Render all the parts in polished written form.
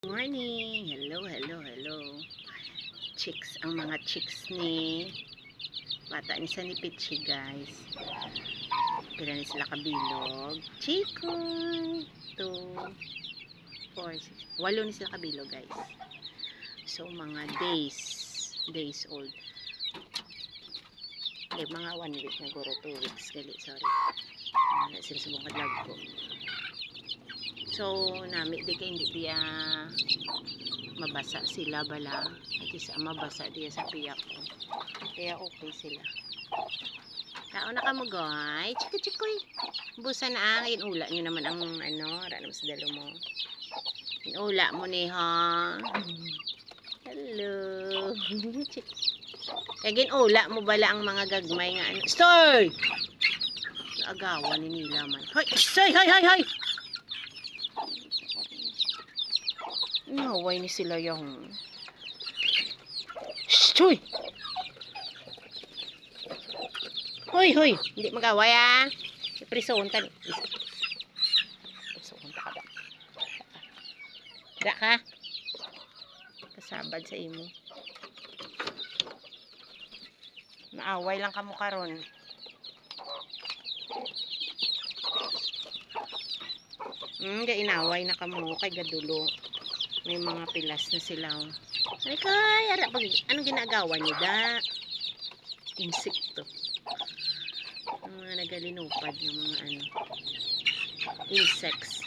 Morning! Hello. Chicks, ang mga chicks ni bata ni Sanipitchi, guys. Pila ni sila kabilog. Chikoy! 2, 4, 6. 8 ni sila kabilog, guys. So, mga days old. Okay, mga 1 week na guro, 2 weeks. Gali, sorry. Sila subong kadlag ko. So, nami di kay hindi diya mabasa sila bala. Kisa mabasa diya sa piyak ko. Kaya okay sila. Kaon na ka mo, guys. Chikoy. Busa na ang inula nyo naman ang rano sa dalo mo. Inula mo ni ha. Hello. Kaya ginula mo bala ang mga gagmay nga ano. Stoy! Agawan ni nila man. Hoy! Hay! Naway ni sila yung Stoy! Hoy! Hindi mag-away ah. Iprisoon ka. Iprisoon ka ba? Da ka? Kasabad sa imo. Maaway lang kamo karon. Inaway na kamo kay gadulo. May mga pilas na sila. Ay kay, anong ginagawa niyo da? Insekto. Ang mga nagalinupad ng mga insects.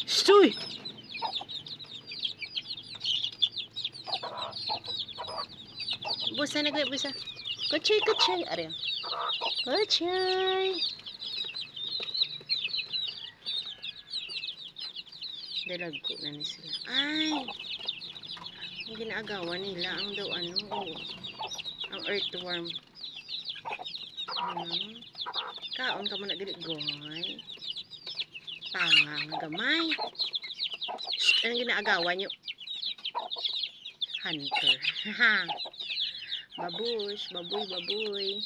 Stoy! Busa busa. Kuchay. Ari. Kuchay. Dalagko na ni sila. Ay! Ang ginagawa nila ang daw ang earthworm. Kaon ka mo na giligoy. Pangang gamay. Anong ginagawa nyo? Hunter. Babush, baboy.